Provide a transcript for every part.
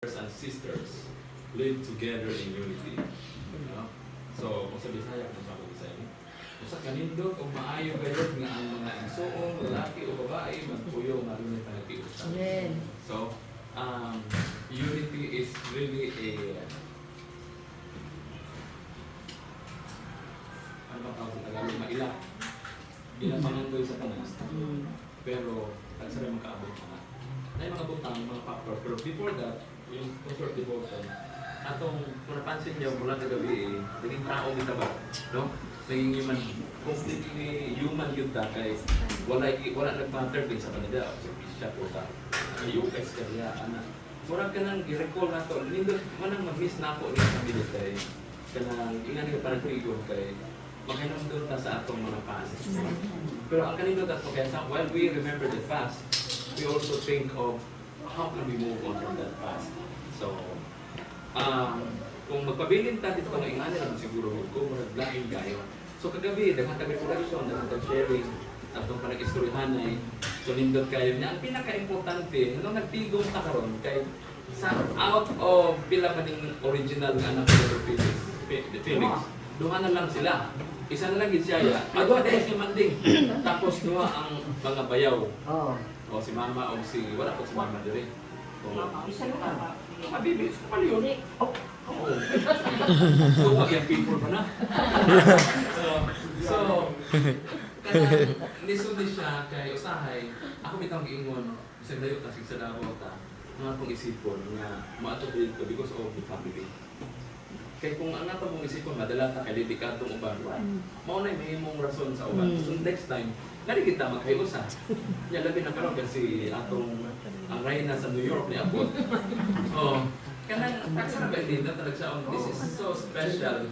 and sisters live together in unity. So, kung sa Bisaya, kung sa Bisaya, kung sa kanindot o maayo gayod nga ang mga igsoong, lalaki o babae, magpuyo, marunong panagkiusan. So, unity is really a ano ba tawag sa Tagalog? Maila. Bilang pangandoy sa tanan. Pero, tagsara makaabot na. Na yung mga butang, mga factor. Pero before that, yung short devotion, atong kung napansin niyo mula sa gabi, naging tao kita ba? No? Naging completely human yun ta kay wala nag-matter din sa kanila. Siya po ta. US kaya, anak. Murag ka nang i-recall na to. Nindot, manang mag-miss na ako niya sa minute kay kanang ingan ka parang trigon kay maghanong doon ta sa atong mga past. Pero ang kanindot ato kaya while we remember the past, we also think of how can we move on from that past. So, kung magpabilin ta dito ng ingani lang siguro kung mag-vlogging kayo. So kagabi, daghang reflection, daghang sharing, atong panag-istoryahanay. So nindot kayo niya. Ang pinaka-importante, nung nagtigong ta karon kay sa out of pila man yung original nga anak ng Felix, duha na lang sila. Isa na lang gid siya. Adwa dahil si Manding. Tapos duha ang mga bayaw. O si mama o si wala po si mama diri. Isa lang. Mabibis ko pala yun. So, yung people pa na. So, kaya nisuli siya kay usahay, ako bitang giingon, isang dayo kasi sa Davao ta, mga akong isipon nga maatubig ko because of the family. Kaya kung ang ato mong isipon, madala ta kay dedikadong uban, mao na may imong rason sa uban. So next time, nari kita magkayusa. Yan labi na karon kasi atong ang reyna sa New York ni Abot. Oh, kanang tagsara ba din talaga sa this is so special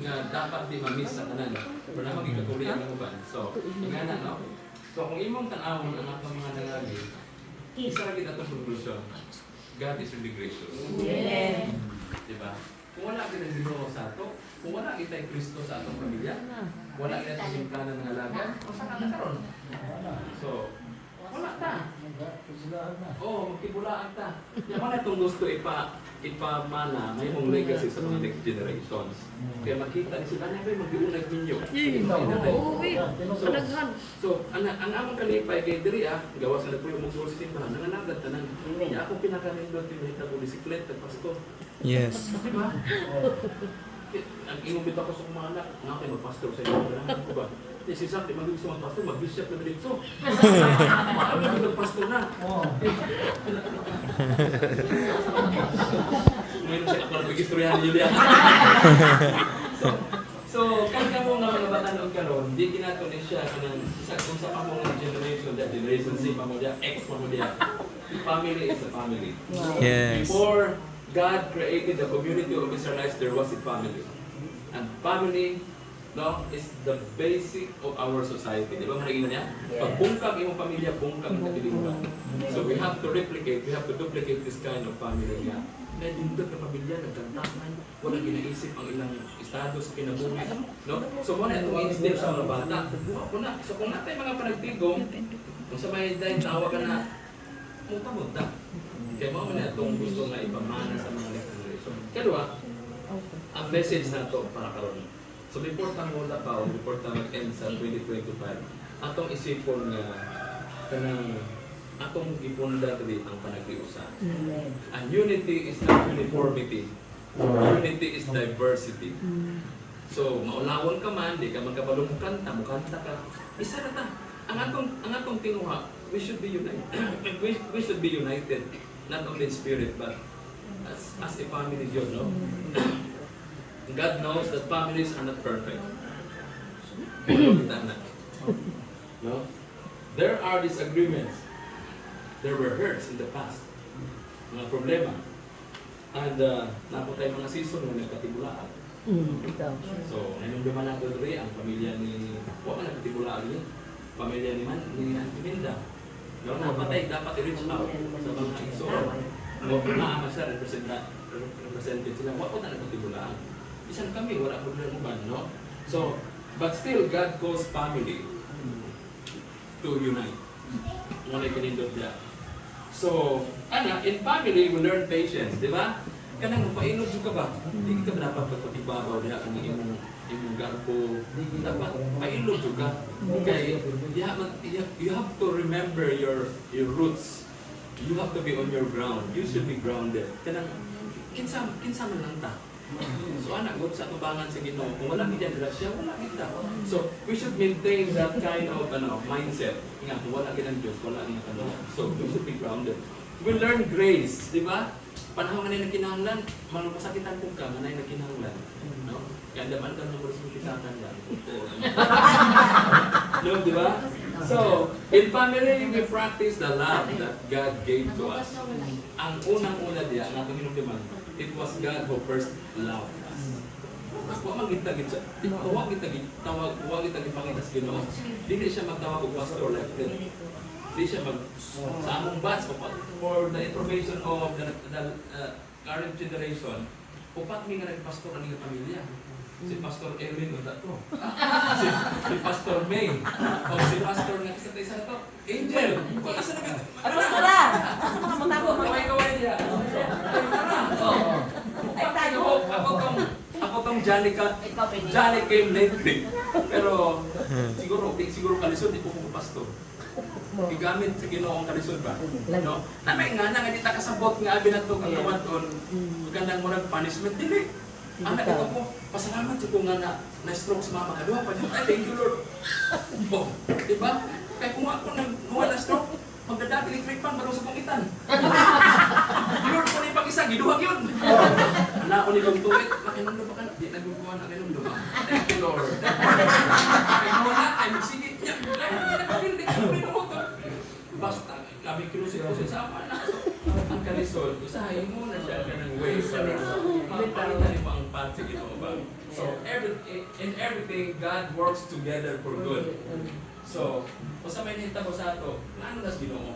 nga dapat di ma-miss sa tanan. Pero na magigatuloy ang uban. So, ingana no. So kung imong tan-awon ang atong mga nangagi, isa ra gid atong conclusion. God is really gracious. Yeah. Diba? Kung wala kita Ginoo sa ato, kung wala kita Kristo sa atong pamilya, wala kita simplanan ng alaga, o saan ka karon? So, wala ta. Oo, magkibulaan ta. Yan mo na itong gusto ipamana, may mong legacy sa mga next generations. Kaya makita ni sila, may mag-iunag ninyo. So, ang among kalipay kay diri gawa sa nagpuyo mong gusto simbahan, nanganagad tanan. Kaya ako pinakanindot pinahita ko bisikleta, pastor. Yes. Diba? Ang inumit ako sa mga anak, nga kayo mag-pastor sa inyo. Kailangan ko ba? Si Sam, di mag-gusto mag-pastor, mag-bishop na dito. Ano mag-pastor na? Ngayon siya ako nag-istoryahan ni Julia. So, kaya mo nga mga bata noon karon, di ginato ni siya kung sa pamong generation, that generation Z, pamong dia, X, pamong dia. Family is a family. Yes. Before God created the community of Israelites, there was a family. And family, no, is the basic of our society. Di ba managina niya? Pag bungkag imong pamilya, bungkag ang katilimugan. So we have to replicate, we have to duplicate this kind of family niya. Kaya dindot na pamilya, nagkantaman, walang ginaisip ang ilang estado sa kinabuhi. No? So muna itong i-instill sa mga bata. So kung natin mga panagtigong, kung sa may dahil tawa ka na, munta-munta. Kaya mo na itong gusto nga ipamana sa mga next generation. Kaya ang message na ito para karon. So before tamo na pa, before tamo mag-end sa 2025, atong isipon nga kanang atong ipunda dili ang panaghiusa. And unity is not uniformity. Unity is diversity. So maulawon ka man, di ka magkabalo mo kanta, mukanta ka. Isa na ta. Ang atong tinuha, we should be united. we should be united. Not only in spirit, but as a family, yun, no? God knows that families are not perfect. No? There are disagreements. There were hurts in the past. Mga problema. And napo tayo mga season na nagkatibulaan. So, ngayon naman natin rin ang pamilya ni... Huwag ka nagkatibulaan niya. Pamilya ni Auntie Minda. No, dapat i-reach out sa mga isoro. Maama siya, represented sila. Wala ko na nagkatibulaan. Isan kami, wala problema ba, no? So, but still, God calls family to unite. Muna kinindot niya. So, in family, we learn patience, di ba? Kanang mapainog ka ba? Hindi ka ba dapat pagpatibabaw niya kung imong garpo. Dapat pailog ka. Okay? You have to remember your roots. You have to be on your ground. You should be grounded. Kanang kinsa man lang ta. So anak, good sa tubangan sa Ginoo. Kung wala kita grasya, wala kita. So we should maintain that kind of mindset. Nga, kung wala kita ng Diyos, wala kita. So we should be grounded. We learn grace, di ba? Panahon nga na kinahanglan, masakitan kong ka, manay na kinahanglan. No? Kaya daman ka nung gusto kisatan yan. No, di ba? So, in family, we practice the love that God gave to us. Ang unang-una diya, ang atong hinumdiman, it was God who first loved us. Mas huwag magitagit siya. Huwag itagit pangitas Ginoo. Hindi siya magtawag og pastor like that. Hindi siya sa among batch, for the information of the current generation, upat mi nga nagpastor ang iyong pamilya. Si Pastor Erwin o dato. Si Pastor May. O si Pastor nga isa na to. Angel. Isa na ka. Ano gusto na? Ano ka matago? Kaway-kaway niya. Ay, tayo. Ako tong Johnny came lately. Pero siguro kalisod, di ko pastor. Igamit sa Ginoo ang kalisod ba? No? Namay nga na, dita kasabot nga abi nato ang kawaton. Magandang mo punishment dili. Anak ito po, pasalamat ko nga na-stroke si mama. Ano pa yun? Ay, thank you Lord. Oh, di ba? Kaya kung ako na-stroke, magdadati electric pan, barong sa pangitan. Lord ko na yung pag-isa, giduhag yun. Anak ko ni Bang Tuwit, makinundo ba ka na? Di nagbubuha na kinundo ba? Thank you Lord. Kaya kung wala, ay magsigit niya. Ay, hindi ko motor. Basta, kami kinusin sa ama na. Ang kalisod, usahin mo na siya ka ng way para mapalitan mo ang path sa Ginoo ba? So, in everything, God works together for good. So, kung sa may nita ko sa ato, plano na sa Ginoo.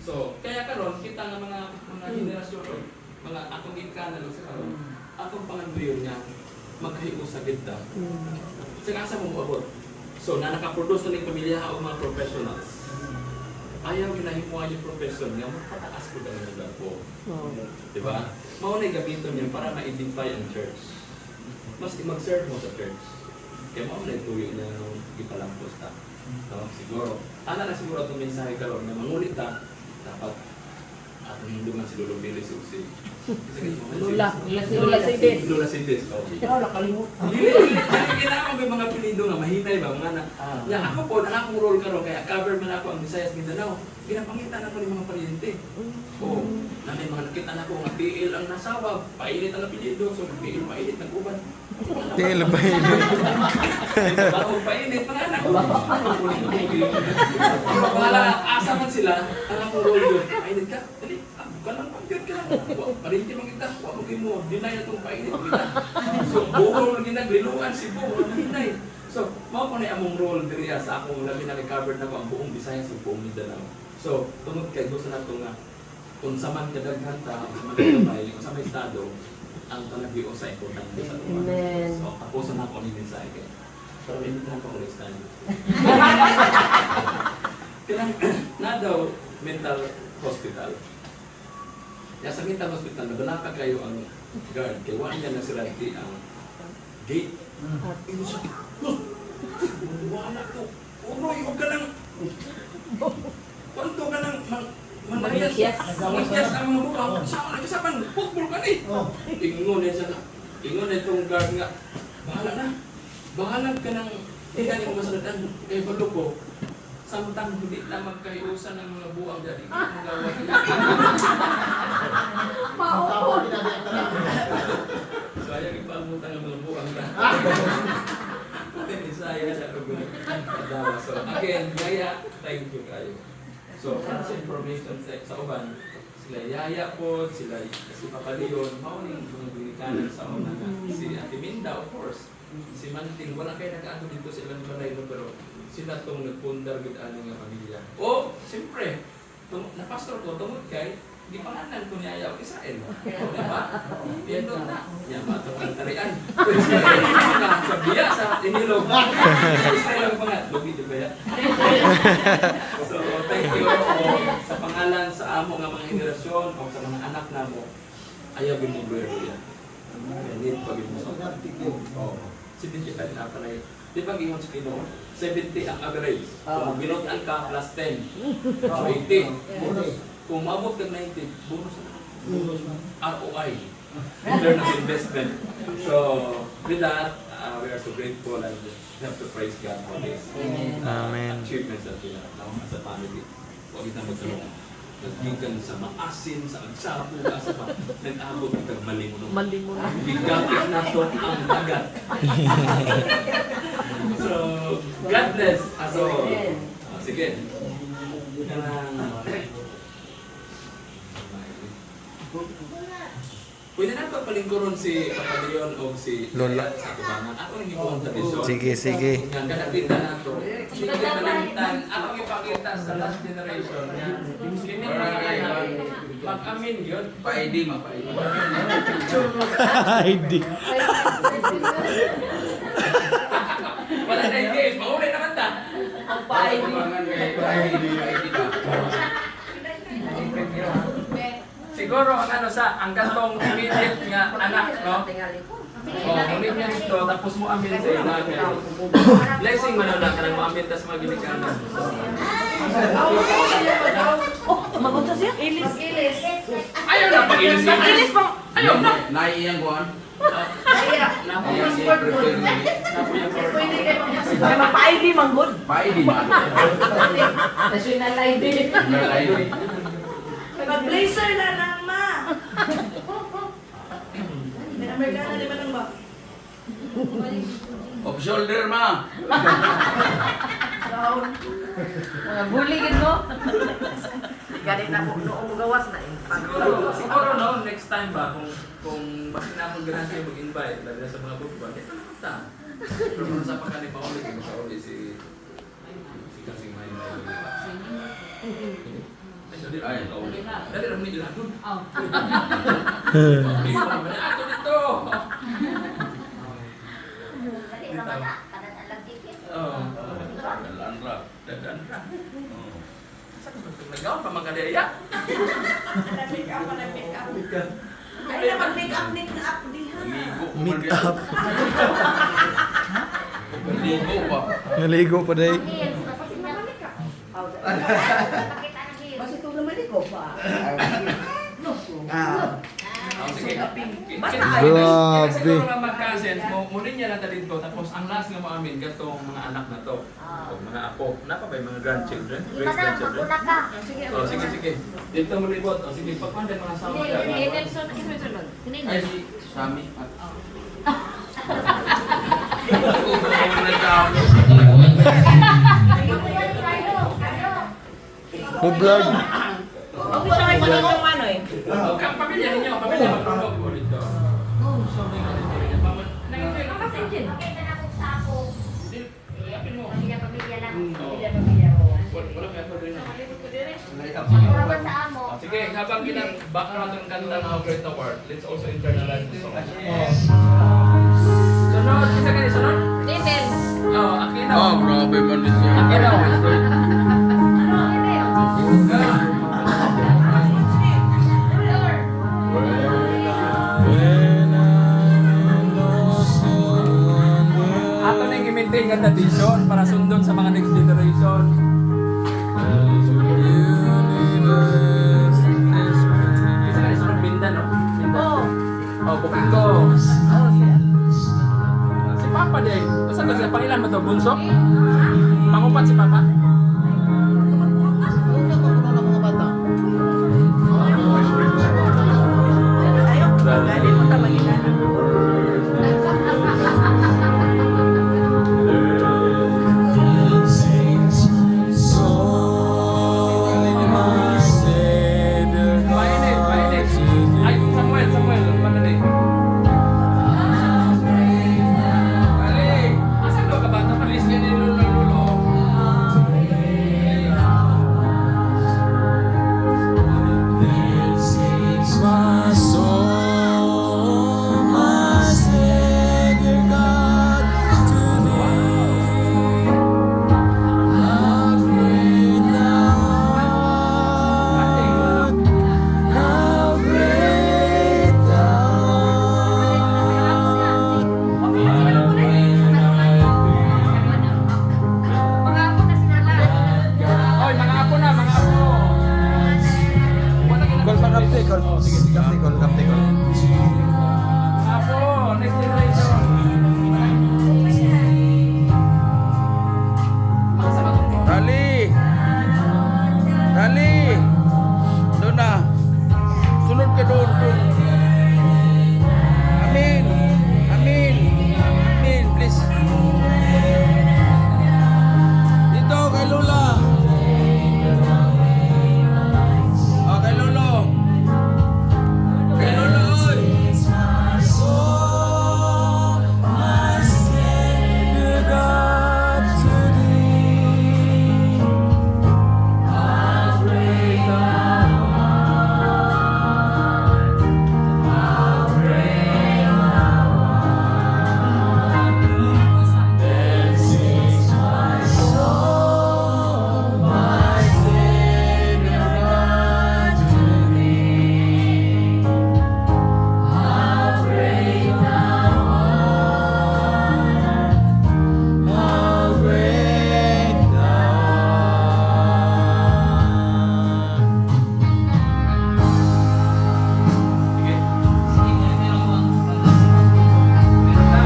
So, kaya karon kita nga mga henerasyon, mga atong ikanan sa karon, atong panganduyon nga magkahigo sa gitna. Sa kasa mong abot. So, na nakaproduce na ng pamilya o mga professionals. Ayaw ginahimuha yung profession nga magpataas ko daw ng garpo. Diba? Maunay gamiton niya para ma-identify ang church. Mas mag-serve mo sa church. Kaya maunay tuyo niya nung ipalampos ta. No? Siguro. Ana na siguro itong mensahe karon na mangulit ta, dapat atong hindungan si Lolo Billy Susi. Lula Sidis. Lula Sidis. Ikaw nakalimutan. Hindi kailangan may mga pilido nga mahinay ba mga na. Ya ako po ang akong role karon kaya cover man ako ang Visayas Mindanao. Ginapangitan ako ng mga paryente. Oh, na may mga nakita na ko nga PL ang nasawa, painit ang apelyido, so PL mainit nag-uban. PL painit. Bago painit mga anak. Wala asa man sila, ang akong role yun. Painit ka, dali. Kanang pagkit ka lang. Parinti mang kita, huwag mo, dinay na itong painit kita. So, buhol mo ginagliluan si buhol, dinay. So, mao ko na among role diriya sa akong labi na recovered na ko ang buong Visayas ug buong Mindanao. So, tungod kay gusto na ito nga, kung sa man kadaghan ta, kung sa man kadaghay, kung sa may estado, ang talagyo sa importante sa lupa. Amen. So, tapusan na ako ni mensahe kay. Pero hindi na ako ulit tayo. Kailang na daw mental hospital. Ya sa mental hospital, nabalaka kayo ang guard. Kaya wala niya na sila ang gate. Ino sakit. Wala ko. Uroy, huwag ka lang. Kwanto ka lang. Manayas ang mga buka. Sama na kasapan. Football ka ni. Ingon niya siya na. Ingon na itong guard nga. Bahala na. Bahala ka ng tingnan yung masalatan. Kaya balo ko. Samtang hindi na magkaiusan ng mga buwang dali. Ang gawin. Maupo. So ayaw ipamutang ang mga buwang dali. Saya siya ko gano'n. So again, Yaya, thank you kayo. So para sa information sa uban, sila Yaya po, sila si Papa Leon, mauling mga binikanan sa una nga. Si Ate Minda, of course. Si Manting, wala kayo nag-ano dito sa ilang balay, no? Pero sila itong nagpundar with ano nga pamilya. Oh, siyempre, na pastor ko, tungod kay, gipangalan ko niya ayaw Israel. O, di ba? Pindot na. Yan, matapang tarian. Sa biya, sa inilog. Israel ang pangat. Lugi, di ba yan? So, thank you o, sa pangalan sa amo nga mga henerasyon o sa mga anak na mo. Ayaw gimublero yan. Need pag mo sa significant na panay. Di ba gingon sa Ginoo? 70 ang average. Kung binutan ka, plus 10. So 80. Kung maabot ka 90, bonus na. ROI. Return of investment. So, with that, we are so grateful and we have to praise God for this Amen. achievements that we have now as a family. Huwag kita magtanong. Nagbigan sa maasin, sa agsapo, sa nag-abot ng malimuno. Malimuno. Bigapit na to ang dagat. So, God bless us all. Sige. Pwede na ito palingkuron si Papa Leon o si Lola. sa kubangan. Ako nang ipon tradisyon. Sige, sige. Yan, kanapita na ito. Sige, palantan. Ako ipakita sa last generation. Yan. Kini mga anak. Pag-amin yun. Pa-ID, ma-ID. ID. Wala na yung game. Mauli naman ta. Ang pa-ID. Pa-ID ka. Siguro ang ano sa ang gantong immediate nga anak, no? Oh, ngunit niya dito, tapos mo amin sa ina. Blessing mo na lang ka nang mo amin, tas magilig ka na. Magunta siya? Ilis. Ayaw na pag-ilis niya. Ilis pa. Ayaw na. Naiyang kuhan. Napo yung May mapa-ID manggod. Pa-ID ma. National ID. Pa-ID. Mag-blazer na lang, ma. May Amerikana di ba lang ba? Off shoulder ma. Down. Mga buligid mo. Ganit na po noong gawas na eh. siguro no, next time ba, kung basin na akong ganun kayo mag-invite, lalo na sa mga group ba, dito na punta. Pero kung sa pagkani pa ulit, hindi pa ulit si Kasing May. Ay, dali lang ni ilan dun. Hindi ko naman, ako dito! Oo. Dalaan ra. Dalaan ra. Saan ka nag-out pa magkadaya? Make up pa na make up. Ay na mag-make up diha. Ligo. Meet up. Ligo pa. Naligo pa day. Basta ito naman ikaw pa. Sige. Grabe. Siguro nga mag-cousins, munin niya lang dito, tapos ang last nga mo amin, gatong mga anak na to. O mga apo. Napa ba yung mga grandchildren? Great-grandchildren? O sige. Dito mo libot. O sige, pagpandan mga sama ka. Ay, si Sami. Ako ba naman nagkamo? Vlog. Okay siya kayo sa kung ano eh. Ang pamilya ninyo, pamilya magtulog po dito. So, nag-enjoy ka kasi din. Yapin mo. Wala may ako rin. Sige, habang background ng ganda ng Great Award, let's also internalize the song. Sunod, isa ka sunod? Dinin. Oh, Aquino. Oh, grabe man din siya. Aquino. Ato na yung i-maintain nga tradition para sundon sa mga next generation. Isa ka sunod Bindan, no? Oh. Oh, Bukito. Oh, siya. Si Papa din. Saan ba siya? Pangilan mo to? Bunso? Pangupat si Papa? Galing mo tamagilan. Mainit. Ay, Samuel. Madali. Asan daw ka bata? Malis ka ni Lolo. Kaptikol, kaptikol. Apo, next generation. Masa ba ito? Dali! Dali! Doon na. Sunod ka doon. Amin! Amin! Amin, please. Dito, kay Lola. Oh, kay Lolo. Kay Lolo, oy. Sige. Meron na.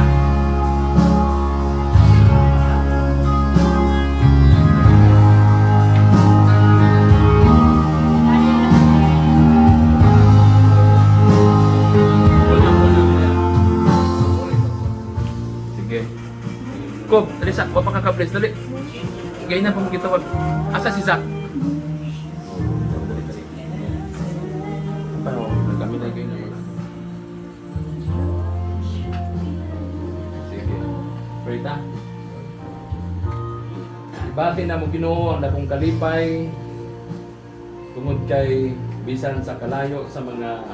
Volume na yan. Sige. Kob, dali Sak, wapa ka ka-bless, dali. Ganyan na pong kita wag. Asa si Sak? Paano? Kami na kayo naman. Sige. Perita. Ibati na mo Ginoo ang dakong kalipay tungod kay bisan sa kalayo sa mga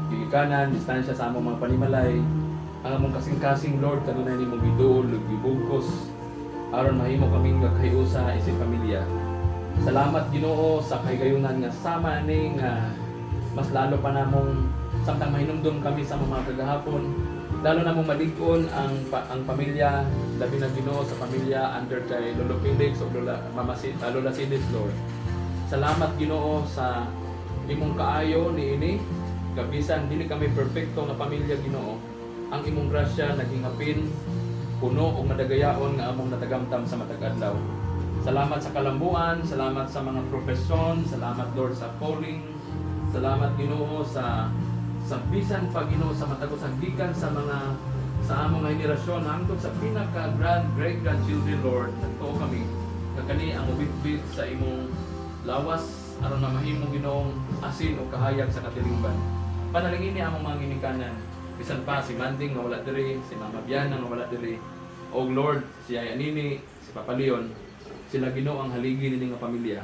gigikanan, distansya sa among mga panimalay, ang among kasing-kasing Lord kanunay nimong giduol ug gibugkos aron mahimo kaming gagkayusa isip pamilya. Salamat Ginoo sa kahigayunan nga sama ni nga mas lalo pa namong samtang mahinumdum kami sa mga kagahapon, lalo namong malig-on ang pamilya, labi na Ginoo sa pamilya under kay Lolo Felix o Lola Lola Silis Lord. Salamat Ginoo sa imong kaayo niini, gabisan dili kami perpekto nga pamilya Ginoo. Ang imong grasya naging hapin, puno o madagayaon nga among natagamtam sa matag adlaw. Salamat sa kalambuan, salamat sa mga profesyon, salamat Lord sa calling, salamat Ginoo sa bisan pa Ginoo sa matagos ang gikan sa mga sa among henerasyon hangtod sa pinaka great grandchildren Lord. Nagtuo kami kani ang ubit-bit sa imong lawas aron mamahimo Ginoong asin o kahayag sa katilingban. Panalingin ni among mga ginikanan. Bisan pa si Manding nga wala diri, si Mama Biana nga wala diri, o Lord, si Yaya Nini, si Papa Leon, sila Ginoo ang haligi nini nga pamilya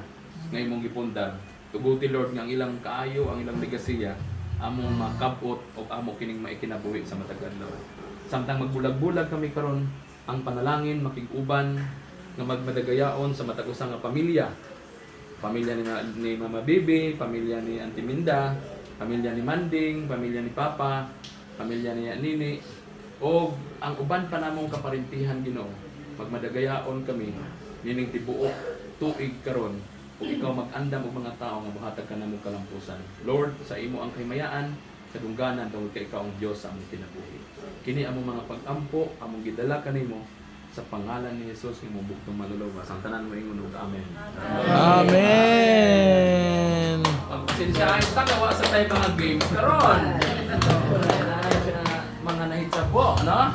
nga imong gipundar. Tuguti Lord nga ang ilang kaayo, ang ilang legasiya among makabot o amo kining maikinabuhi sa matag adlaw. Samtang magbulag-bulag kami karon, ang panalangin makig-uban nga magmadagayaon sa matag usa nga pamilya. Pamilya ni Mama Bibi, pamilya ni Auntie Minda, pamilya ni Manding, pamilya ni Papa, pamilya ni Nini, o ang uban pa namong kaparintihan Ginoo. Magmadagayaon kami nining tibuok tuig karon ug ikaw mag-andam og mga tao nga buhatag ka namong kalampusan. Lord, sa imo ang kahimayaan, sa dungganan tungod kay ikaw ang Dios sa among kinabuhi. Kini among mga pag-ampo, among gidala kanimo sa pangalan ni Jesus nga imong bugtong maluluwas. Ang tanan mo ingon ug amen. Amen. Pagpasensyahan ta gawa sa tayo mga games karon. Mga nahitsabo, no?